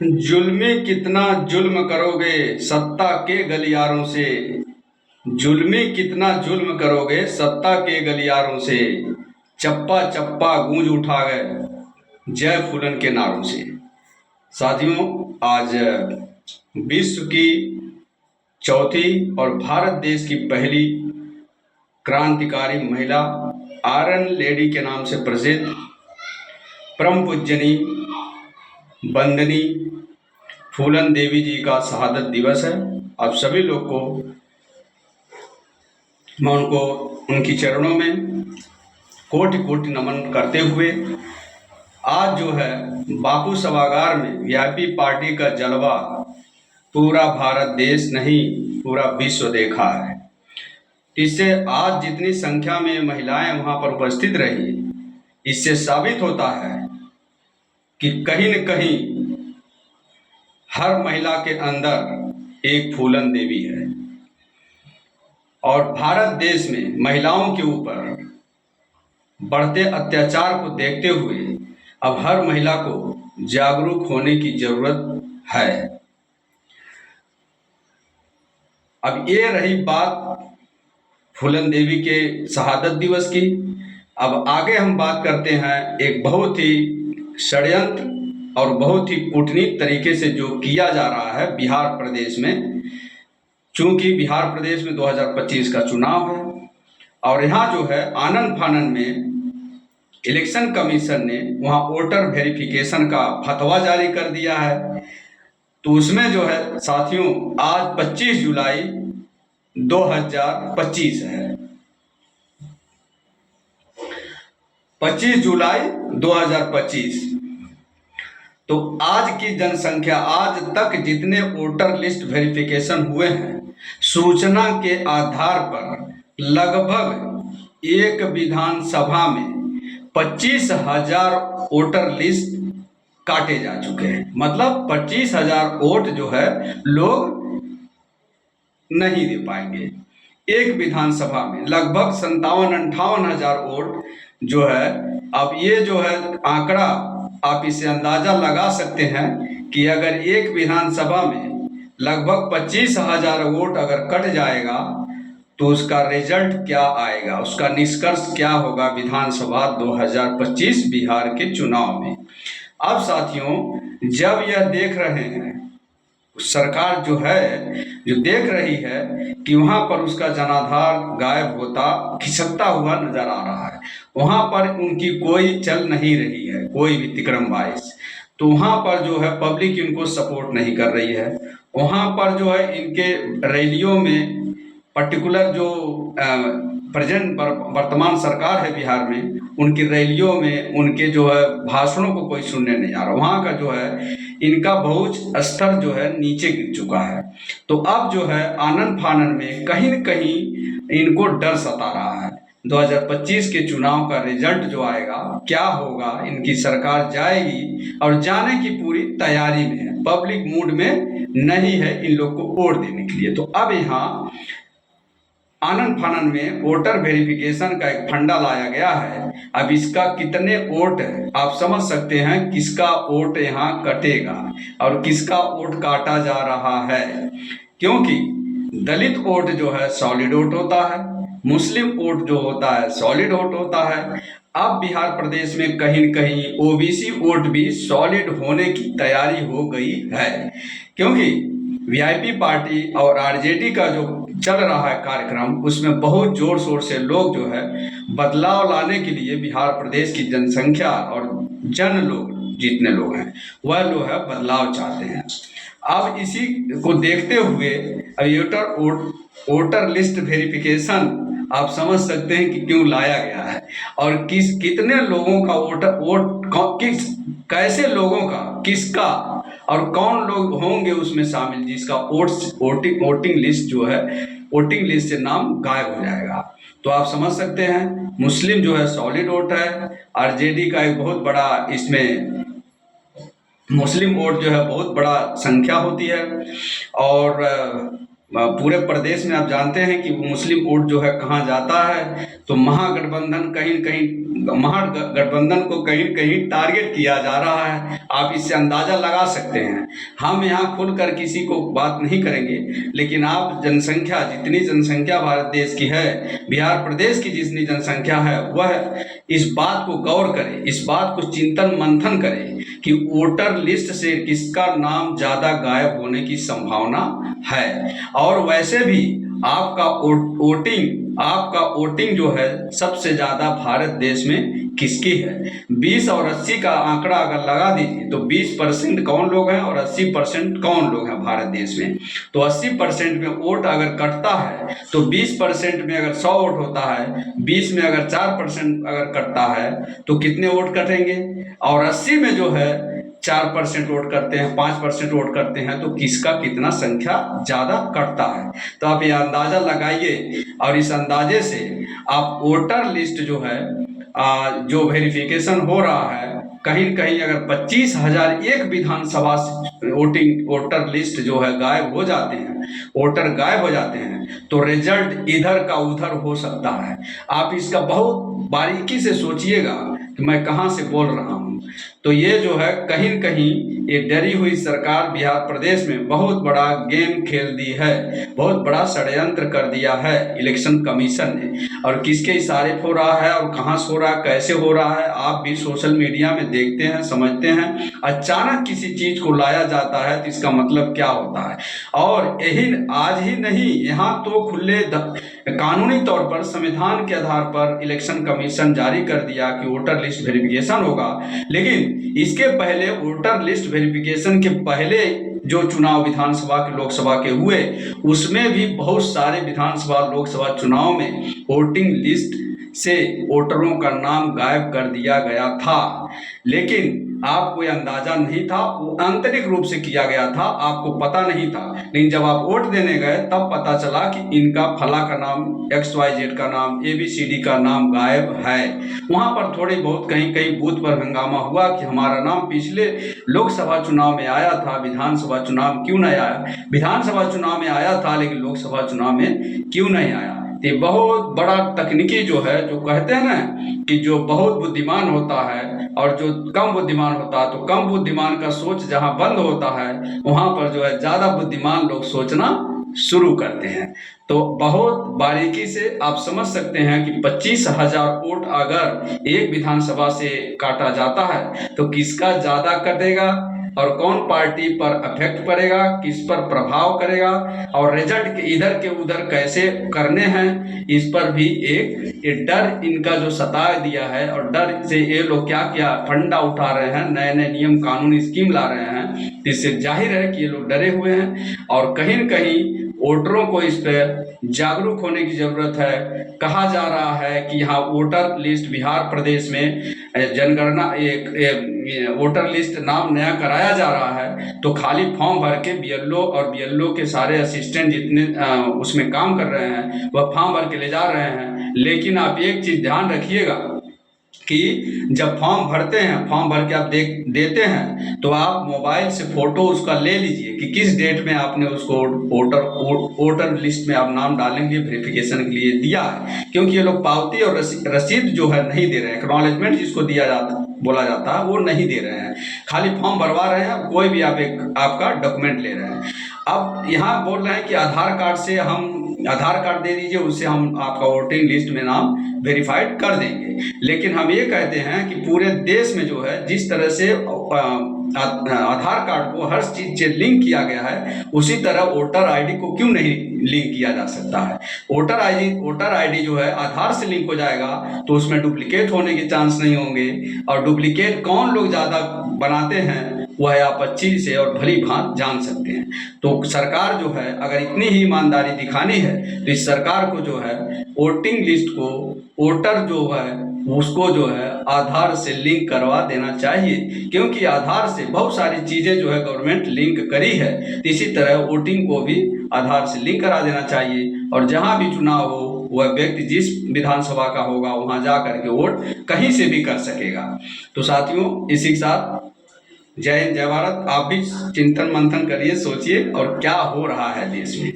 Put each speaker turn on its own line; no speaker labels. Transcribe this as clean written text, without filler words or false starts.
जुल्मी कितना जुल्म करोगे सत्ता के गलियारों से। जुल्मी कितना जुल्म करोगे सत्ता के गलियारों से। चप्पा चप्पा गूंज उठा गए जय फूलन के नारों से। साथियों, आज विश्व की चौथी और भारत देश की पहली क्रांतिकारी महिला आयरन लेडी के नाम से प्रसिद्ध परम पूजनी वंदनी फूलन देवी जी का शहादत दिवस है। आप सभी लोग को मैं उनकी चरणों में कोटि कोटि नमन करते हुए आज जो है बापू सभागार में वीआईपी पार्टी का जलवा पूरा भारत देश नहीं पूरा विश्व देखा है। इससे आज जितनी संख्या में महिलाएं वहां पर उपस्थित रही, इससे साबित होता है कि कहीं न कहीं हर महिला के अंदर एक फूलन देवी है। और भारत देश में महिलाओं के ऊपर बढ़ते अत्याचार को देखते हुए अब हर महिला को जागरूक होने की जरूरत है। अब ये रही बात फूलन देवी के शहादत दिवस की। अब आगे हम बात करते हैं एक बहुत ही षड्यंत्र और बहुत ही कूटनीतिक तरीके से जो किया जा रहा है बिहार प्रदेश में। चूंकि बिहार प्रदेश में 2025 का चुनाव है और यहाँ जो है आनन फानन में इलेक्शन कमीशन ने वहाँ वोटर वेरिफिकेशन का फतवा जारी कर दिया है। तो उसमें जो है साथियों आज 25 जुलाई 2025 है। 25 जुलाई 2025। तो आज की जनसंख्या आज तक जितने वोटर लिस्ट वेरिफिकेशन हुए हैं सूचना के आधार पर लगभग एक विधानसभा में 25,000 वोटर लिस्ट काटे जा चुके हैं। मतलब 25,000 वोट जो है लोग नहीं दे पाएंगे। एक विधानसभा में लगभग 57-58,000 वोट जो है। अब ये जो है आंकड़ा आप इसे अंदाजा लगा सकते हैं कि अगर एक विधानसभा में लगभग 25,000 वोट अगर कट जाएगा तो उसका रिजल्ट क्या आएगा, उसका निष्कर्ष क्या होगा विधानसभा 2025 बिहार के चुनाव में। अब साथियों जब यह देख रहे हैं सरकार जो है जो देख रही है कि वहां पर उसका जनाधार गायब होता खिसकता हुआ नजर आ रहा है, वहां पर उनकी कोई चल नहीं रही है कोई भी तिक्रम बाइस, तो वहां पर जो है पब्लिक इनको सपोर्ट नहीं कर रही है। वहां पर जो है इनके रैलियों में पर्टिकुलर जो प्रेजेंट वर्तमान सरकार है बिहार में उनकी रैलियों में उनके जो है भाषणों को कोई सुनने नहीं आ रहा। वहाँ का जो है इनका बहुत स्तर जो है नीचे गिर चुका है। तो अब जो है आनन फानन में कहीं न कहीं इनको डर सता रहा है। 2025 के चुनाव का रिजल्ट जो आएगा क्या होगा, इनकी सरकार जाएगी और जाने की पूरी तैयारी में है, पब्लिक मूड में नहीं है इन लोग को वोट देने के लिए। तो अब यहाँ आनन फानन में वोटर वेरिफिकेशन का एक फंडा लाया गया है। अब इसका कितने वोट आप समझ सकते हैं किसका वोट यहाँ कटेगा और किसका वोट काटा जा रहा है। क्योंकि दलित वोट जो है सॉलिड वोट होता है, मुस्लिम वोट जो होता है सॉलिड वोट होता है। अब बिहार प्रदेश में कहीं न कहीं ओबीसी वोट भी सॉलिड होने की तैयारी हो गई है। क्योंकि वीआईपी पार्टी और आरजेडी का जो चल रहा है कार्यक्रम उसमें बहुत जोर शोर से लोग जो है बदलाव लाने के लिए बिहार प्रदेश की जनसंख्या और जन लोग जितने लोग हैं वह लोग है बदलाव चाहते हैं। अब इसी को देखते हुए वोटर लिस्ट वेरिफिकेशन आप समझ सकते हैं कि क्यों लाया गया है और कितने लोगों का वोट कैसे लोगों का किसका और कौन लोग होंगे उसमें शामिल जिसका वोटिंग लिस्ट जो है वोटिंग लिस्ट से नाम गायब हो जाएगा। तो आप समझ सकते हैं मुस्लिम जो है सॉलिड वोट है, आरजेडी का एक बहुत बड़ा इसमें मुस्लिम वोट जो है बहुत बड़ा संख्या होती है। और पूरे प्रदेश में आप जानते हैं कि मुस्लिम वोट जो है कहाँ जाता है, तो महागठबंधन कहीं न कहीं महागठबंधन को कहीं कहीं टारगेट किया जा रहा है। आप इससे अंदाजा लगा सकते हैं। हम यहाँ खुलकर किसी को बात नहीं करेंगे, लेकिन आप जनसंख्या, जितनी जनसंख्या भारत देश की है, बिहार प्रदेश की जितनी जनसंख्या है, वह इस बात को गौर करे, इस बात को चिंतन मंथन करे कि वोटर लिस्ट से किसका नाम ज्यादा गायब होने की संभावना है। और वैसे भी आपका वोटिंग जो है सबसे ज्यादा भारत देश में किसकी है। 20 और 80 का आंकड़ा अगर लगा दीजिए तो 20% कौन लोग हैं और 80% कौन लोग हैं भारत देश में। तो 80% में वोट अगर कटता है तो 20% में अगर 100 वोट होता है, 20 में अगर 4% अगर कटता है तो कितने वोट कटेंगे। और 80 में जो है 4% वोट करते हैं, 5% वोट करते हैं, तो किसका कितना संख्या ज्यादा कटता है। तो आप ये अंदाजा लगाइए और इस अंदाजे से आप वोटर लिस्ट जो है जो वेरिफिकेशन हो रहा है, कहीं कहीं अगर 25,000 एक विधानसभा वोटर लिस्ट जो है गायब हो जाते हैं, वोटर गायब हो जाते हैं, तो रिजल्ट इधर का उधर हो सकता है। आप इसका बहुत बारीकी से सोचिएगा कि मैं कहाँ से बोल रहा हूँ। तो ये जो है कहीं कहीं ये डरी हुई सरकार बिहार प्रदेश में बहुत बड़ा गेम खेल दी है, बहुत बड़ा षड्यंत्र कर दिया है इलेक्शन कमीशन ने। और किसके इशारे हो रहा है और कहाँ से हो रहा है, कैसे हो रहा है, आप भी सोशल मीडिया में देखते हैं, समझते हैं। अचानक किसी चीज को लाया जाता है तो इसका मतलब क्या होता है। और यही आज ही नहीं, यहाँ तो खुले कानूनी तौर पर संविधान के आधार पर इलेक्शन कमीशन जारी कर दिया कि वोटर लिस्ट वेरिफिकेशन होगा। लेकिन इसके पहले वोटर लिस्ट वेरिफिकेशन के पहले जो चुनाव विधानसभा के लोकसभा के हुए, उसमें भी बहुत सारे विधानसभा लोकसभा चुनाव में वोटिंग लिस्ट से वोटरों का नाम गायब कर दिया गया था। लेकिन आपको यह अंदाजा नहीं था, वो आंतरिक रूप से किया गया था, आपको पता नहीं था। लेकिन जब आप वोट देने गए तब पता चला कि इनका फला का नाम, XYZ का नाम, ABCD का नाम गायब है। वहां पर थोड़ी बहुत कहीं कहीं बूथ पर हंगामा हुआ कि हमारा नाम पिछले लोकसभा चुनाव में आया था, विधानसभा चुनाव क्यों नहीं आया। विधानसभा चुनाव में आया था लेकिन लोकसभा चुनाव में क्यों नहीं आया। ये बहुत बड़ा तकनीकी जो है, जो कहते हैं ना कि जो बहुत बुद्धिमान होता है और जो कम बुद्धिमान होता है, तो कम बुद्धिमान का सोच जहां बंद होता है वहां पर जो है ज्यादा बुद्धिमान लोग सोचना शुरू करते हैं। तो बहुत बारीकी से आप समझ सकते हैं कि 25,000 वोट अगर एक विधानसभा से काटा जाता है तो किसका ज्यादा कटेगा और कौन पार्टी पर अफेक्ट पड़ेगा, किस पर प्रभाव करेगा, और रिजल्ट के इधर के उधर कैसे करने हैं, इस पर भी एक डर इनका जो सता दिया है। और डर से ये लोग क्या क्या फंडा उठा रहे हैं, नए नए नियम कानूनी स्कीम ला रहे हैं, इससे जाहिर है कि ये लोग डरे हुए हैं। और कहीं न कहीं वोटरों को इस पर जागरूक होने की जरूरत है। कहा जा रहा है कि यहाँ वोटर लिस्ट बिहार प्रदेश में जनगणना वोटर लिस्ट नाम नया कराया जा रहा है, तो खाली फॉर्म भर के BLO और BLO के सारे असिस्टेंट जितने उसमें काम कर रहे हैं वह फॉर्म भर के ले जा रहे हैं। लेकिन आप एक चीज ध्यान रखिएगा कि जब फॉर्म भरते हैं, फॉर्म भर के आप देते हैं, तो आप मोबाइल से फोटो उसका ले लीजिए कि किस डेट में आपने उसको वोटर लिस्ट में आप नाम डालेंगे वेरिफिकेशन के लिए दिया है। क्योंकि ये लोग पावती और रसीद जो है नहीं दे रहे हैं, एक्नॉलेजमेंट जिसको दिया जाता बोला जाता है वो नहीं दे रहे हैं, खाली फॉर्म भरवा रहे हैं, कोई भी आप आपका डॉक्यूमेंट ले रहे हैं। अब यहाँ बोल रहे हैं कि आधार कार्ड से हम आधार कार्ड दे दीजिए, उससे हम आपका वोटिंग लिस्ट में नाम वेरीफाइड कर देंगे। लेकिन हम ये कहते हैं कि पूरे देश में जो है जिस तरह से आधार कार्ड को हर चीज से लिंक किया गया है, उसी तरह वोटर आईडी को क्यों नहीं लिंक किया जा सकता है। वोटर आईडी जो है आधार से लिंक हो जाएगा तो उसमें डुप्लीकेट होने के चांस नहीं होंगे। और डुप्लीकेट कौन लोग ज्यादा बनाते हैं वह आप अच्छी से और भली भांति जान सकते हैं। तो सरकार जो है अगर इतनी ही ईमानदारी दिखानी है तो इस सरकार को जो है वोटिंग लिस्ट को, वोटर जो है उसको जो है आधार से लिंक करवा देना चाहिए। क्योंकि आधार से बहुत सारी चीजें जो है गवर्नमेंट लिंक करी है, तो इसी तरह वोटिंग को भी आधार से लिंक करा देना चाहिए। और जहां भी चुनाव हो वह व्यक्ति जिस विधानसभा का होगा वहां जा करके वोट कहीं से भी कर सकेगा। तो साथियों, इसी के साथ जय हिंद, जय भारत। आप भी चिंतन मंथन करिए, सोचिए और क्या हो रहा है देश में।